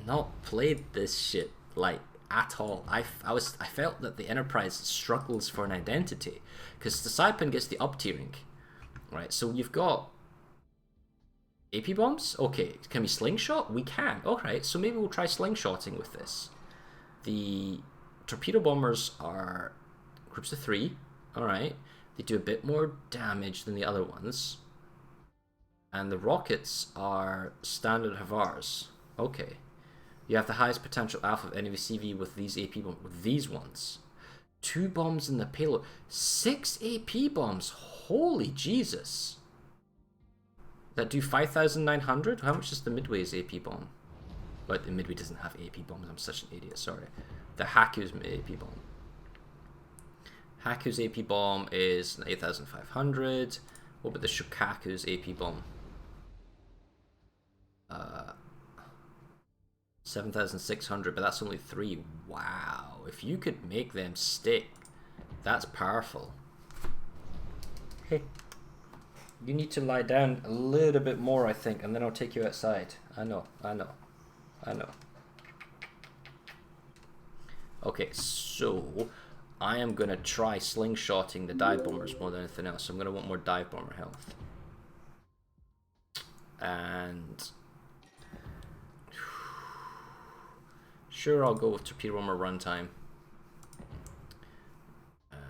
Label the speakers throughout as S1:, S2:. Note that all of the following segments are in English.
S1: not played this shit like at all. I felt that the Enterprise struggles for an identity because the Saipan gets the up tiering, right? So you've got AP bombs. Okay, can we slingshot? We can. All right, so maybe we'll try slingshotting with this. The torpedo bombers are groups of 3. All right, they do a bit more damage than the other ones. And the rockets are standard Havars. Okay. You have the highest potential alpha of any CV with these AP bombs. With these ones. 2 bombs in the payload. 6 AP bombs. Holy Jesus. That do 5,900? How much is the Midway's AP bomb? But the Midway doesn't have AP bombs. I'm such an idiot. Sorry. The Haku's AP bomb. Haku's AP bomb is 8,500. What about the Shokaku's AP bomb? 7,600, but that's only 3. Wow. If you could make them stick, that's powerful. Hey. You need to lie down a little bit more, I think, and then I'll take you outside. I know. Okay, so I am going to try slingshotting the dive bombers more than anything else. So I'm going to want more dive bomber health. And sure, I'll go with torpedo bomber runtime. And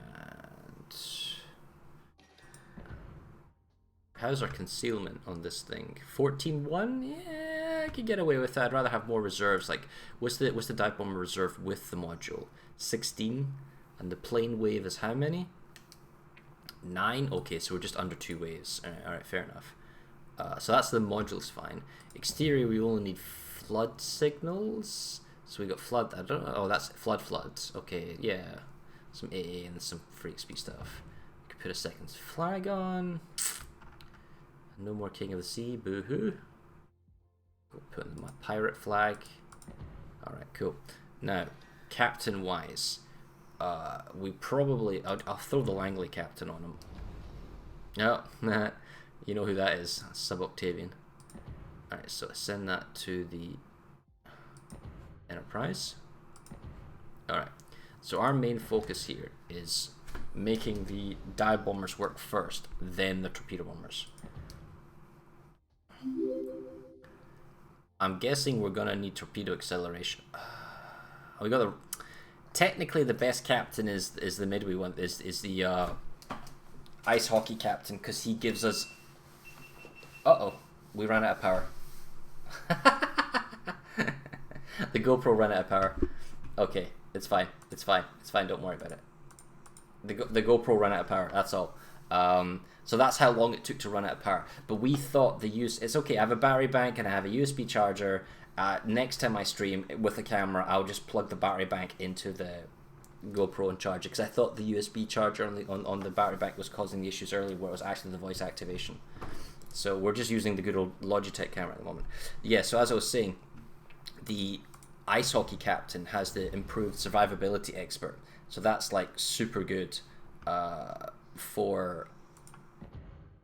S1: how's our concealment on this thing? 14-1? Yeah, I could get away with that. I'd rather have more reserves. Like, what's the dive bomber reserve with the module? 16, and the plane wave is how many? 9. Okay, so we're just under 2 waves. All right, fair enough. So that's the module's fine. Exterior, we only need flood signals. So we got flood. I don't know. Oh, that's floods. Okay, yeah. Some AA and some free XP stuff. Could put a second flag on. No more King of the Sea. Boo-hoo. Put in my pirate flag. All right, cool. Now, captain-wise, we probably. I'll throw the Langley captain on him. No, nah. You know who that is. Sub-Octavian. Alright, so send that to the Enterprise. Alright, so our main focus here is making the dive bombers work first, then the torpedo bombers. I'm guessing we're gonna need torpedo acceleration. We got the. Technically, the best captain is the Midway one. Is the ice hockey captain, because he gives us. Uh-oh, we ran out of power. The GoPro ran out of power. Okay, it's fine. Don't worry about it. The GoPro ran out of power. That's all. So that's how long it took to run out of power. But we thought it's okay. I have a battery bank and I have a USB charger. Next time I stream with the camera, I'll just plug the battery bank into the GoPro and charge it, because I thought the USB charger on the battery bank was causing the issues earlier, where it was actually the voice activation. So we're just using the good old Logitech camera at the moment. Yeah, so as I was saying, the ice hockey captain has the improved survivability expert. So that's like super good for...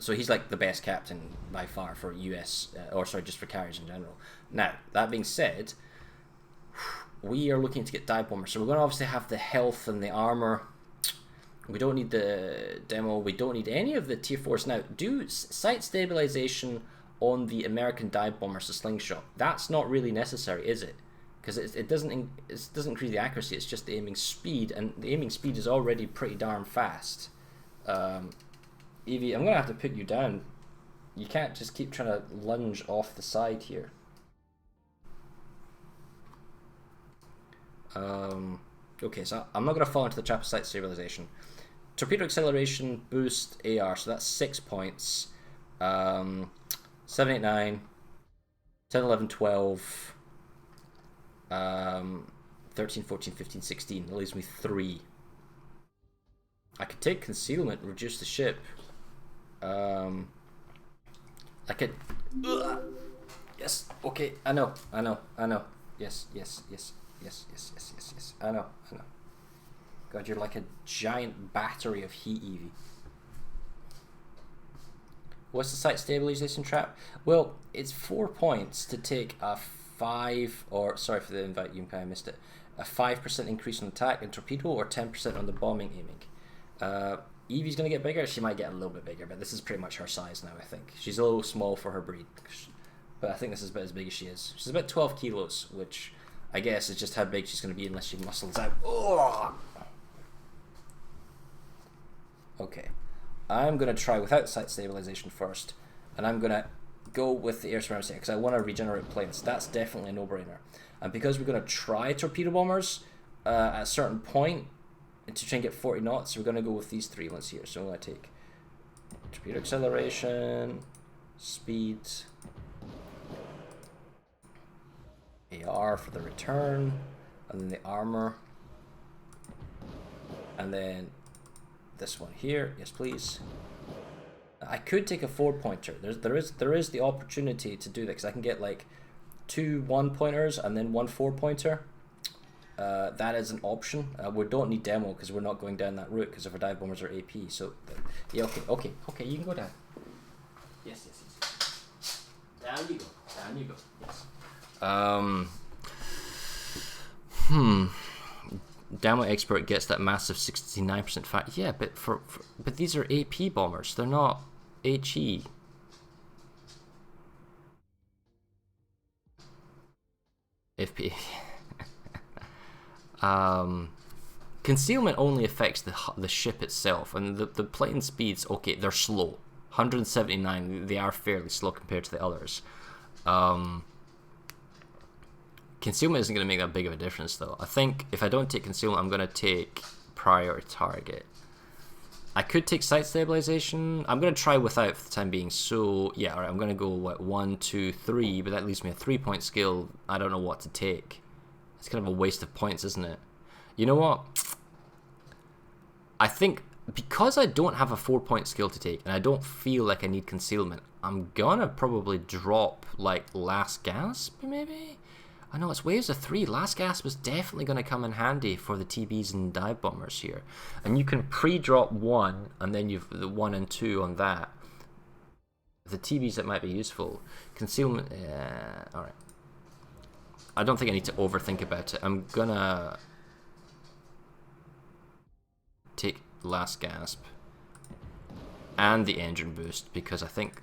S1: So he's like the best captain by far for US, just for carriers in general. Now, that being said, we are looking to get dive bombers. So we're going to obviously have the health and the armor. We don't need the demo. We don't need any of the tier 4s. Now, do sight stabilization on the American dive bombers to slingshot. That's not really necessary, is it? Because it doesn't increase the accuracy. It's just the aiming speed, and the aiming speed is already pretty darn fast. Evie, I'm going to have to put you down. You can't just keep trying to lunge off the side here. Okay, so I'm not going to fall into the trap of sight stabilization. Torpedo acceleration, boost, AR, so that's 6 points. 7, 8, 9, 10, 11, 12, 13, 14, 15, 16. That leaves me 3. I could take concealment, reduce the ship. I could... Yes, okay, I know. Yes. I know. God, you're like a giant battery of heat, Evie. What's the sight stabilization trap? Well, it's 4 points to take a sorry for the invite, Yunkai, I missed it. A 5% increase on attack and torpedo, or 10% on the bombing aiming. Evie's gonna get bigger. She might get a little bit bigger, but this is pretty much her size now. I think she's a little small for her breed, but I think this is about as big as she is. She's about 12 kilos, which I guess is just how big she's gonna be unless she muscles out. Oh! Okay, I'm gonna try without sight stabilization first, and I'm gonna go with the air supremacy because I want to regenerate planes. That's definitely a no-brainer. And because we're going to try torpedo bombers at a certain point to try and get 40 knots, we're going to go with these three ones here. So I'm going to take torpedo acceleration, speed, AR for the return, and then the armor, and then this one here. Yes, please. I could take a 4-pointer. There is the opportunity to do that because I can get like 2 1-pointers and then 1 4-pointer. That is an option. We don't need demo because we're not going down that route because of our dive bombers are AP. So yeah, okay, you can go down. Yes. Down you go. Yes. Demo expert gets that massive 69% fat. Yeah, but but these are AP bombers. They're not HE. FP. Concealment only affects the ship itself, and the plane speeds. Okay, they're slow. 179. They are fairly slow compared to the others. Concealment isn't going to make that big of a difference, though. I think if I don't take concealment, I'm going to take prior target. I could take sight stabilization. I'm going to try without for the time being. So, yeah, alright, I'm going to go, 1, 2, 3, but that leaves me a 3-point skill. I don't know what to take. It's kind of a waste of points, isn't it? You know what? I think because I don't have a 4-point skill to take, and I don't feel like I need concealment, I'm going to probably drop, Last Gasp, maybe? I know it's waves of 3. Last Gasp is definitely going to come in handy for the TBs and dive bombers here. And you can pre-drop 1, and then you've the 1 and 2 on that. The TBs that might be useful. Concealment, alright. I don't think I need to overthink about it. I'm going to take Last Gasp and the engine boost because I think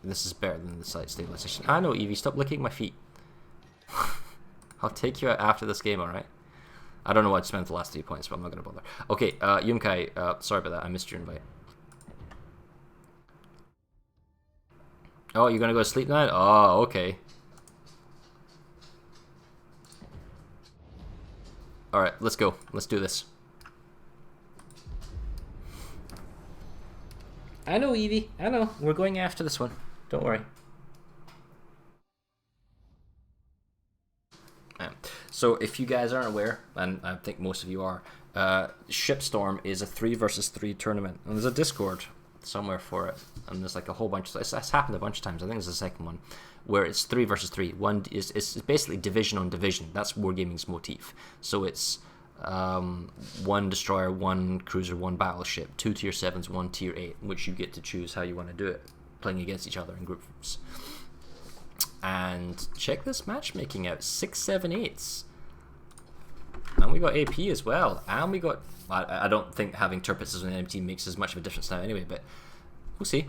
S1: this is better than the sight stabilization. I know, Evie, stop licking my feet. I'll take you out after this game, alright? I don't know what I spent the last 3 points, but I'm not going to bother. Okay, Yunkai, sorry about that. I missed your invite. Oh, you're going to go to sleep now? Oh, okay. Alright, let's go. Let's do this. I know, Evie. I know. We're going after this one. Don't worry. So if you guys aren't aware, and I think most of you are, Shipstorm is a 3 versus 3 tournament, and there's a Discord somewhere for it, and there's a whole bunch. It's happened a bunch of times. I think it's the second one where it's 3 versus 3. It's basically division on division. That's Wargaming's motif. So it's 1 destroyer, 1 cruiser, 1 battleship, 2 tier 7s, 1 tier 8, which you get to choose how you want to do it, playing against each other in groups. And check this matchmaking out. 6, 7, 8s. And we got AP as well. And we got... I don't think having Tirpitz on the enemy team makes as much of a difference now anyway, but we'll see.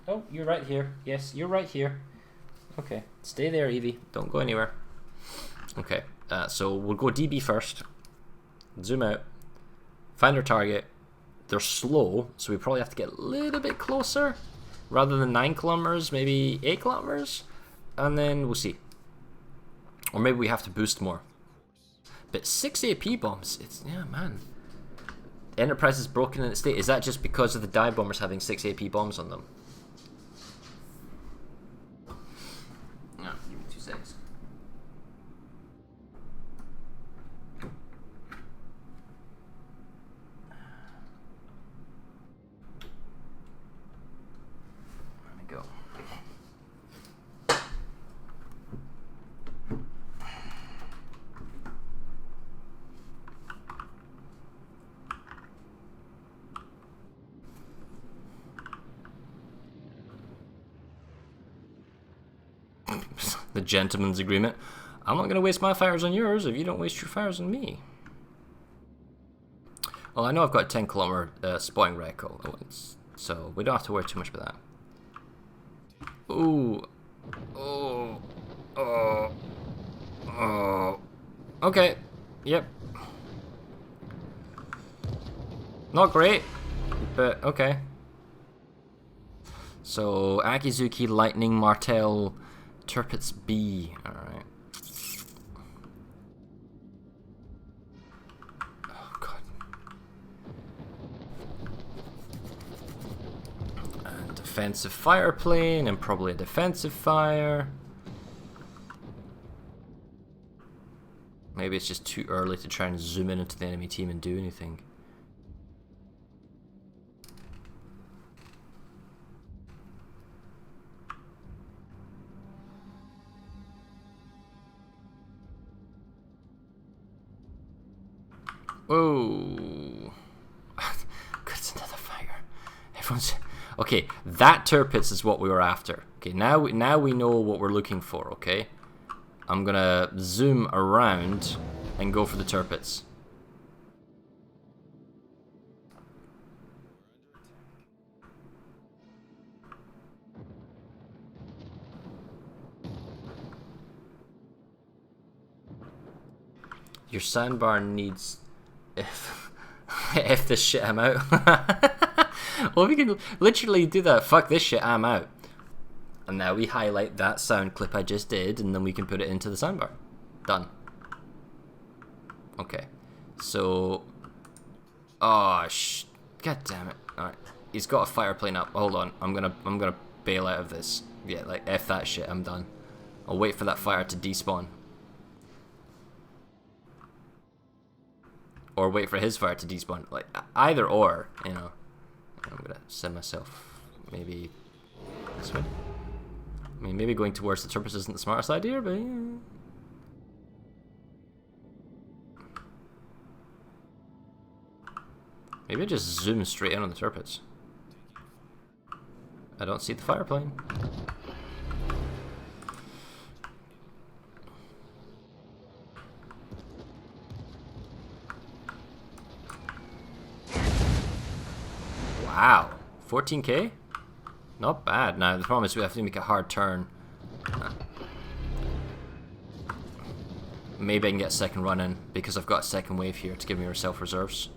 S1: Oh, you're right here. Yes, you're right here. Okay. Stay there, Evie. Don't go anywhere. Okay. So we'll go DB first. Zoom out. Find our target. They're slow, so we probably have to get a little bit closer. Rather than 9 kilometers, maybe 8 kilometers. And then we'll see. Or maybe we have to boost more. But 6 AP bombs, it's... yeah, man. Enterprise is broken in its state. Is that just because of the dive bombers having 6 AP bombs on them? No, give me 2 seconds. the gentleman's agreement. I'm not going to waste my fires on yours if you don't waste your fires on me. Well, I know I've got a 10 kilometer spawning reticle, so we don't have to worry too much about that. Ooh. Oh. Oh. Oh. Okay. Yep. Not great, but okay. So, Akizuki, Lightning, Martel, Turpitz B. Alright. Oh, God. And defensive fire plane, and probably a defensive fire. Maybe it's just too early to try and zoom in into the enemy team and do anything. Whoa. Good, it's another fire. Everyone's... Okay, that Turpitz is what we were after. Okay, now we know what we're looking for, okay? I'm gonna zoom around and go for the Turpitz. Your sandbar needs... If this shit, I'm out. Well, we can literally do that. Fuck this shit, I'm out. And now we highlight that sound clip I just did, and then we can put it into the soundbar. Done. Okay. So... Oh, God damn it. Alright. He's got a fire plane up. Hold on. I'm gonna bail out of this. Yeah, like, F that shit. I'm done. I'll wait for that fire to despawn. Or wait for his fire to despawn. Like, either or, you know. I'm gonna send myself maybe this way. I mean, maybe going towards the Turpitz isn't the smartest idea, but yeah. Maybe I just zoom straight in on the Turpitz. I don't see the fire plane. Wow, 14k? Not bad. Now, the problem is we have to make a hard turn. Maybe I can get a second run in, because I've got a second wave here to give me self-reserves.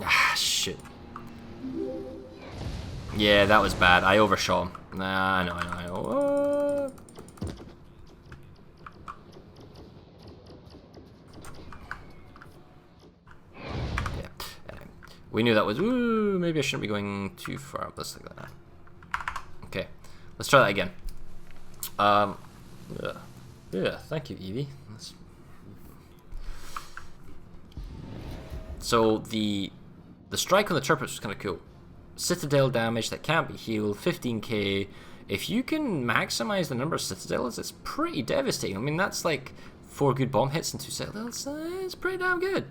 S1: Ah, shit. Yeah, that was bad. I overshot him. Nah, I know. We knew that was... Ooh, maybe I shouldn't be going too far up this like that. Okay, let's try that again. Yeah, thank you, Eevee. So the strike on the Turpitz was kind of cool. Citadel damage that can't be healed, 15k. If you can maximize the number of Citadels, it's pretty devastating. I mean, that's like 4 good bomb hits and 2 Citadels. It's pretty damn good.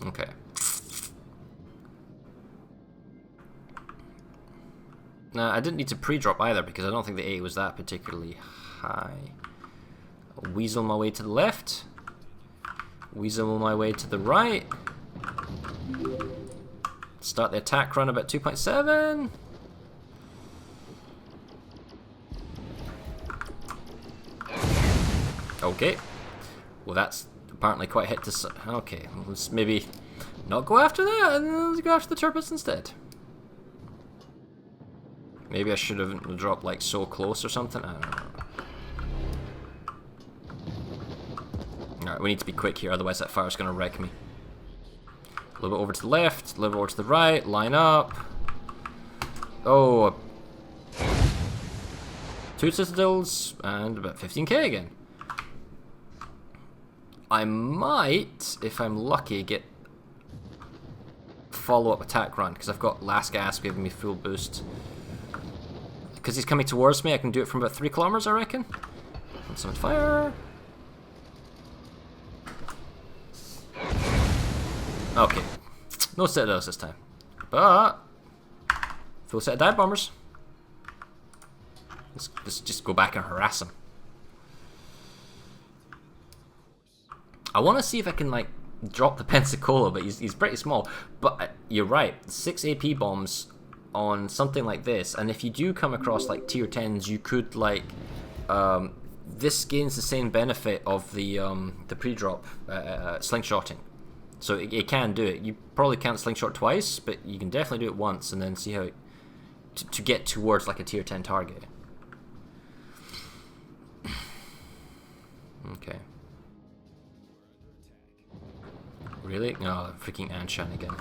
S1: Okay. Now, I didn't need to pre-drop either because I don't think the A was that particularly high. I'll weasel my way to the left. Weasel my way to the right. Start the attack run about 2.7. Okay. Well, that's apparently quite hit to... Okay, let's maybe not go after that, and let's go after the Turpitz instead. Maybe I should have dropped like so close or something. I don't know. Alright, we need to be quick here, otherwise that fire's going to wreck me. A little bit over to the left, a little bit over to the right, line up. Oh, 2 Citadels, and about 15k again. I might, if I'm lucky, get follow-up attack run, because I've got Last Gasp giving me full boost. Because he's coming towards me, I can do it from about 3 kilometers, I reckon. And summon fire. Okay. No citadels this time. But full set of dive bombers. Let's just go back and harass him. I want to see if I can like drop the Pensacola, but he's pretty small. But you're right, 6 AP bombs on something like this, and if you do come across like tier 10s, you could like this gains the same benefit of the pre-drop slingshotting. So it can do it. You probably can't slingshot twice, but you can definitely do it once and then see how to get towards like a tier 10 target. Okay. Really? No, freaking Anshan again.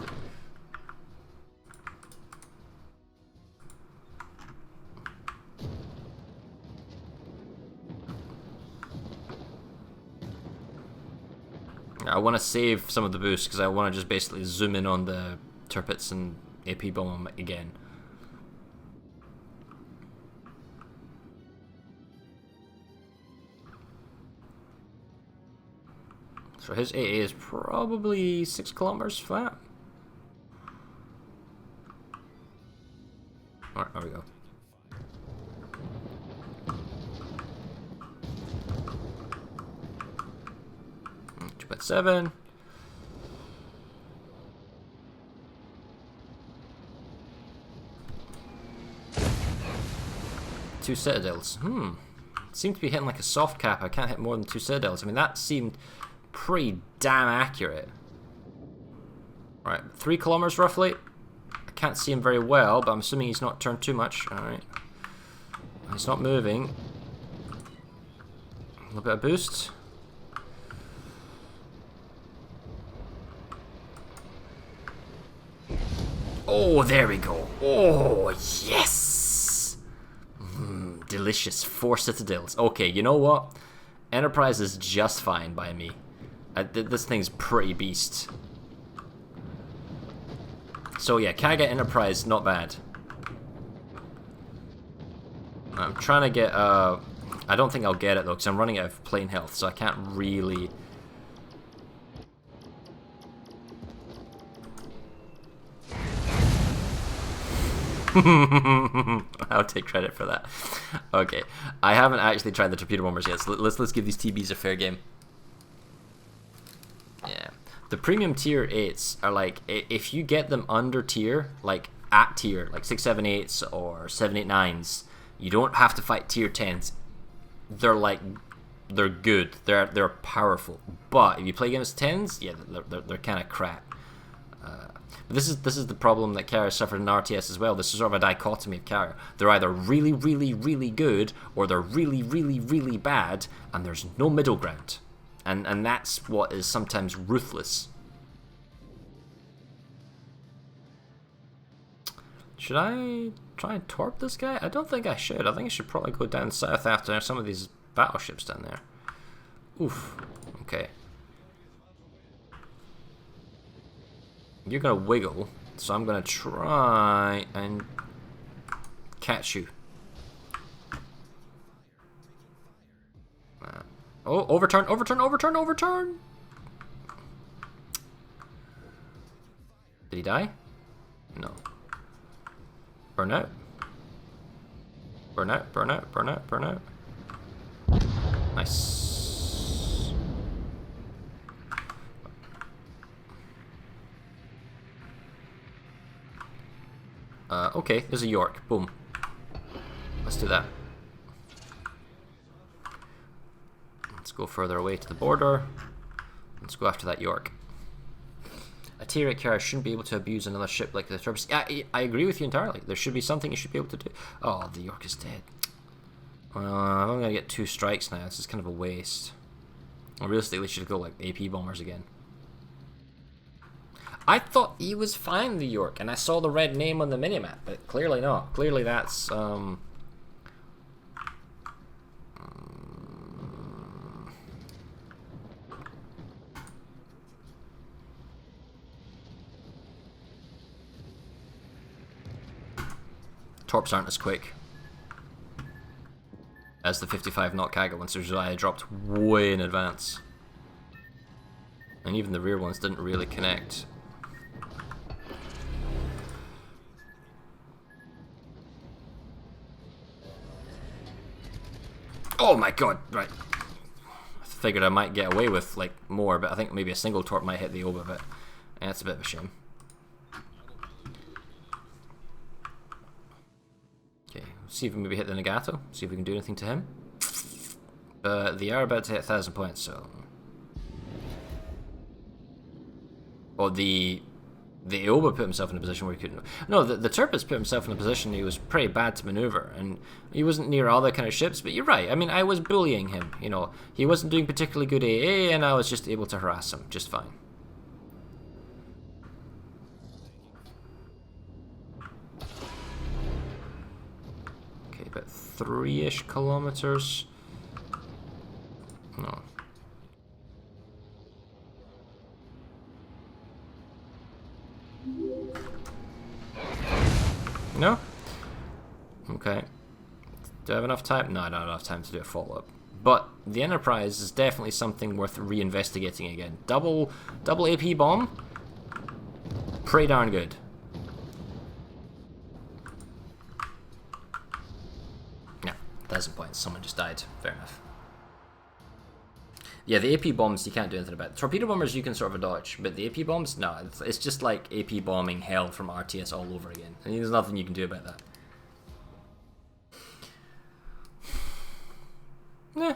S1: I want to save some of the boost because I want to just basically zoom in on the Tirpitz and AP bomb again. So his AA is probably 6 kilometers flat. Alright, there we go. $2.7. Two citadels. Seemed to be hitting like a soft cap. I can't hit more than 2 citadels. I mean, that seemed pretty damn accurate. Right, 3 kilometers roughly. I can't see him very well, but I'm assuming he's not turned too much. Alright. He's not moving. A little bit of boost. Oh, there we go. Oh, yes! Delicious. 4 citadels. Okay, you know what? Enterprise is just fine by me. This thing's pretty beast. So yeah, Kaga Enterprise, not bad. I'm trying to get, I don't think I'll get it though, because I'm running out of plane health, so I can't really... I'll take credit for that. Okay, I haven't actually tried the torpedo bombers yet, so let's give these TBs a fair game. Yeah, the premium tier 8s are like, if you get them under tier, like at tier, like 678s or 789s, you don't have to fight tier 10s. They're like, they're good, they're powerful. But if you play against 10s, yeah, they're kind of crap. This is the problem that Carrier suffered in RTS as well. This is sort of a dichotomy of Carrier. They're either really, really, really good, or they're really, really, really bad, and there's no middle ground. And that's what is sometimes ruthless. Should I try and torp this guy? I don't think I should. I think I should probably go down south after some of these battleships down there. Oof. Okay. You're gonna wiggle, so I'm gonna try and catch you. Oh, overturn, overturn, overturn, overturn! Did he die? No. Burn out. Burn out, burn out, burn out, burn out. Nice. Okay, there's a York. Boom. Let's do that. Let's go further away to the border. Let's go after that York. A tier 8 carrier shouldn't be able to abuse another ship like the Tirpitz. Yeah, I agree with you entirely. There should be something you should be able to do. Oh, the York is dead. I'm only gonna get 2 strikes now. This is kind of a waste. Well, realistically, should go like AP bombers again. I thought he was fine, the York, and I saw the red name on the minimap, but clearly not. Clearly that's, Torps aren't as quick as the 55 knot Kaga ones, which I dropped way in advance. And even the rear ones didn't really connect. Oh my god, right. I figured I might get away with like more, but I think maybe a single torp might hit the Oba, but that's a bit of a shame. Okay, see if we maybe hit the Nagato, see if we can do anything to him. They are about to hit 1,000 points, so... Well, the Oba put himself in a position where he couldn't... No, the Turpus put himself in a position he was pretty bad to maneuver, and he wasn't near all that kind of ships, but you're right. I mean, I was bullying him, you know. He wasn't doing particularly good AA, and I was just able to harass him just fine. Okay, about 3-ish kilometers. No. No? Okay. Do I have enough time? No, I don't have enough time to do a follow-up. But the Enterprise is definitely something worth reinvestigating again. Double AP bomb? Pretty darn good. Yeah, 1,000 points. Someone just died. Fair enough. Yeah, the AP bombs you can't do anything about. Torpedo bombers you can sort of dodge, but the AP bombs, no, it's just like AP bombing hell from RTS all over again. I mean, there's nothing you can do about that. Yeah,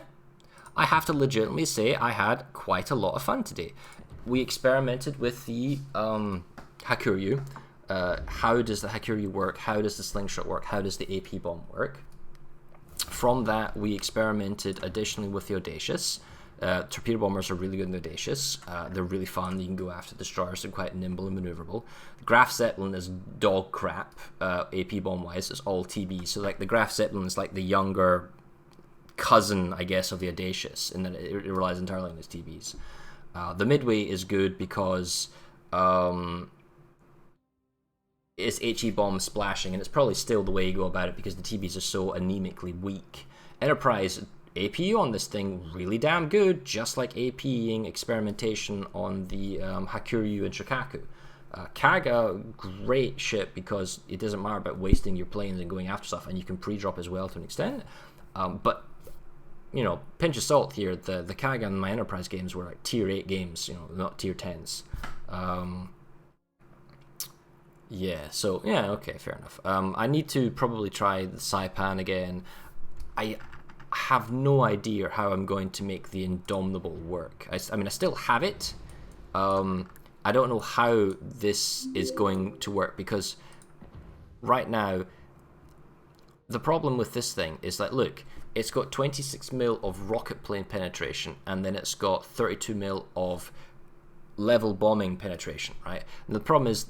S1: I have to legitimately say I had quite a lot of fun today. We experimented with the Hakuryu. How does the Hakuryu work? How does the slingshot work? How does the AP bomb work? From that, we experimented additionally with the Audacious. Torpedo bombers are really good in the Audacious. They're really fun. You can go after destroyers. They're quite nimble and maneuverable. Graf Zeppelin is dog crap. AP bomb wise, it's all TB. So like the Graf Zeppelin is like the younger cousin, I guess, of the Audacious, in that it relies entirely on its TBs. The Midway is good because it's HE bomb splashing, and it's probably still the way you go about it because the TBs are so anemically weak. Enterprise APU on this thing really damn good, just like APing experimentation on the Hakuryu and Shikaku. Kaga, great ship because it doesn't matter about wasting your planes and going after stuff, and you can pre-drop as well to an extent. But you know, pinch of salt here. The Kaga in my Enterprise games were like tier 8 games, you know, not tier 10s. Yeah, so yeah, okay, fair enough. I need to probably try the Saipan again. I have no idea how I'm going to make the Indomitable work. I mean, I still have it. I don't know how this is going to work because right now, the problem with this thing is that, look, it's got 26 mil of rocket plane penetration, and then it's got 32 mil of level bombing penetration, right? And the problem is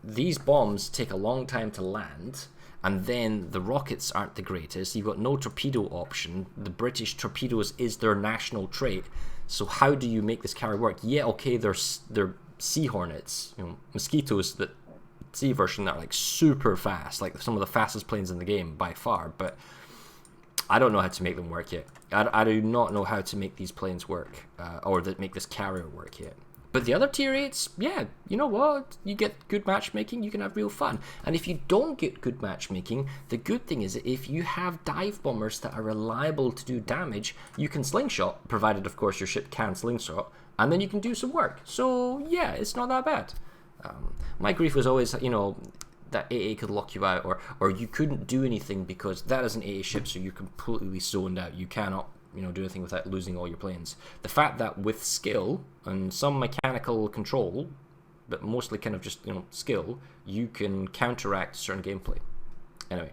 S1: these bombs take a long time to land, and then the rockets aren't the greatest. You've got no torpedo option. The British torpedoes is their national trait. So how do you make this carrier work? Yeah, okay, they're Sea Hornets, you know, mosquitoes, that sea version that are like super fast, like some of the fastest planes in the game by far, but I don't know how to make them work yet. I do not know how to make these planes work, or make this carrier work yet. But the other tier 8s, yeah, you know what? You get good matchmaking, you can have real fun. And if you don't get good matchmaking, the good thing is that if you have dive bombers that are reliable to do damage, you can slingshot, provided, of course, your ship can slingshot, and then you can do some work. So, yeah, it's not that bad. My grief was always, you know, that AA could lock you out, or you couldn't do anything because that is an AA ship, so you're completely zoned out. You cannot, you know, do anything without losing all your planes. The fact that with skill and some mechanical control, but mostly kind of just, you know, skill, you can counteract certain gameplay. Anyway,